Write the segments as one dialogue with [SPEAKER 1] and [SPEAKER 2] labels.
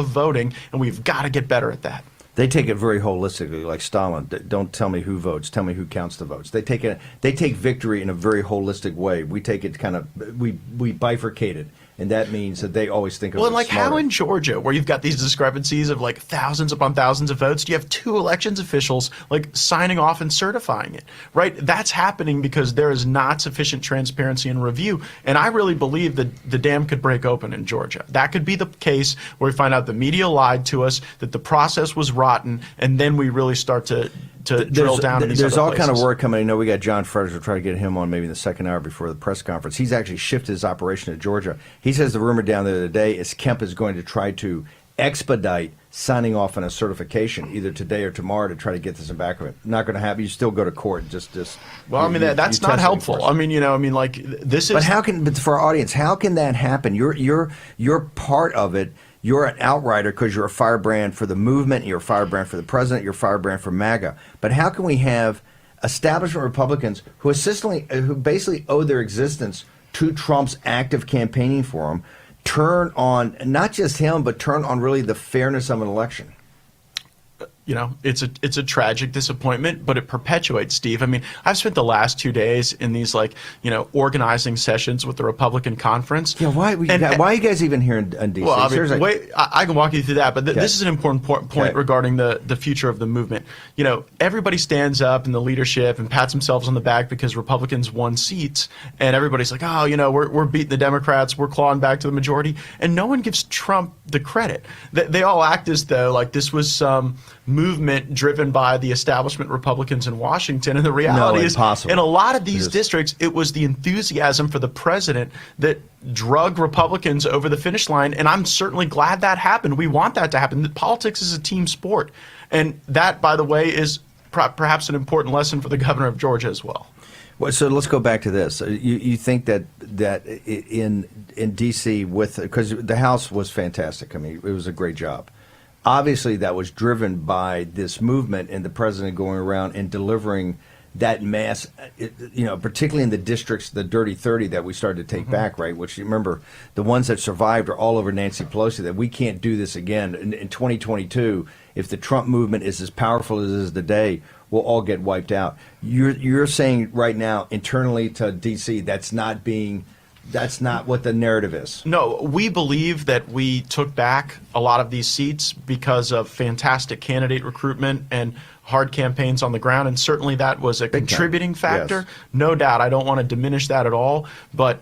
[SPEAKER 1] of voting, and we've got to get better at that.
[SPEAKER 2] They take it very holistically, like Stalin. Don't tell me who votes. Tell me who counts the votes. They take victory in a very holistic way. We take it we bifurcate it, and that means that they always think of it as
[SPEAKER 1] like
[SPEAKER 2] smarter.
[SPEAKER 1] how in Georgia, where you've got these discrepancies of like thousands upon thousands of votes, do you have two elections officials like signing off and certifying it, right? That's happening because there is not sufficient transparency and review. And I really believe that the dam could break open in Georgia. That could be the case where we find out the media lied to us, that the process was rotten, and then we really start to drill down in these
[SPEAKER 2] There's
[SPEAKER 1] other
[SPEAKER 2] all
[SPEAKER 1] places.
[SPEAKER 2] kind of work coming. I know we got John Fredericks. We'll try to get him on maybe in the second hour before the press conference. He's actually shifted his operation to Georgia. He says the rumor down there today is Kemp is going to try to expedite signing off on a certification either today or tomorrow to try to get this in back of it. Not going to happen. You still go to court.
[SPEAKER 1] Well, I mean, that's not helpful. I mean, like this is.
[SPEAKER 2] But for our audience, how can that happen? You're part of it. You're an outrider because you're a firebrand for the movement, you're a firebrand for the president, you're a firebrand for MAGA. But how can we have establishment Republicans who basically owe their existence to Trump's active campaigning for him, turn on not just him, but turn on really the fairness of an election?
[SPEAKER 1] It's a tragic disappointment, but it perpetuates, Steve. I mean, I've spent the last 2 days in these organizing sessions with the Republican conference.
[SPEAKER 2] Yeah, why are you guys even here in D.C.?
[SPEAKER 1] Well, I can walk you through that, but this is an important point regarding the future of the movement. Everybody stands up in the leadership and pats themselves on the back because Republicans won seats, and everybody's like, we're beating the Democrats, we're clawing back to the majority, and no one gives Trump the credit. They all act as though like this was some movement driven by the establishment Republicans in Washington, and the reality is in a lot of these districts it was the enthusiasm for the president that drug Republicans over the finish line, and I'm certainly glad that happened. We want that to happen. Politics is a team sport, and that, by the way, is perhaps an important lesson for the governor of Georgia as well.
[SPEAKER 2] Well, so let's go back to this. You think that in D.C. because the House was fantastic. I mean, it was a great job. Obviously, that was driven by this movement and the president going around and delivering that mass, particularly in the districts, the Dirty 30 that we started to take back, right? Which, you remember, the ones that survived are all over Nancy Pelosi, that we can't do this again. In 2022, if the Trump movement is as powerful as it is today, we'll all get wiped out. You're saying right now, internally to D.C., that's not what the narrative is.
[SPEAKER 1] No, we believe that we took back a lot of these seats because of fantastic candidate recruitment and hard campaigns on the ground, and certainly that was a contributing factor. Yes. No doubt. I don't want to diminish that at all, but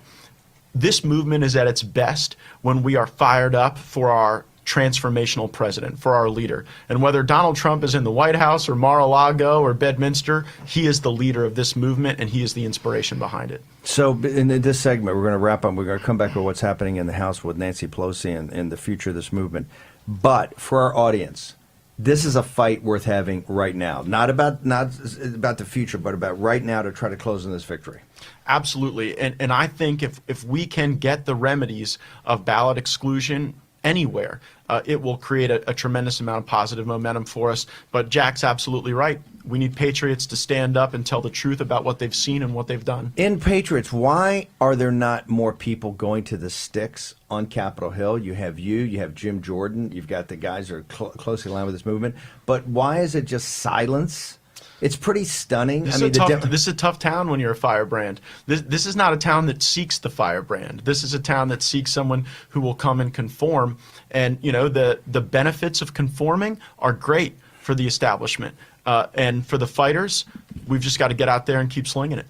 [SPEAKER 1] this movement is at its best when we are fired up for our transformational president, for our leader. And whether Donald Trump is in the White House or Mar-a-Lago or Bedminster, he is the leader of this movement, and he is the inspiration behind it.
[SPEAKER 2] So in this segment, we're going to wrap up. We're going to come back to what's happening in the House with Nancy Pelosi and the future of this movement. But for our audience, this is a fight worth having right now. Not about the future, but about right now to try to close on this victory.
[SPEAKER 1] Absolutely. And I think if we can get the remedies of ballot exclusion anywhere, it will create a tremendous amount of positive momentum for us. But Jack's absolutely right. We need patriots to stand up and tell the truth about what they've seen and what they've done.
[SPEAKER 2] In patriots, why are there not more people going to the sticks on Capitol Hill? You have Jim Jordan, you've got the guys that are closely aligned with this movement. But why is it just silence? It's pretty stunning.
[SPEAKER 1] This is a tough town when you're a firebrand. This is not a town that seeks the firebrand. This is a town that seeks someone who will come and conform. And the benefits of conforming are great for the establishment. And for the fighters, we've just got to get out there and keep slinging it.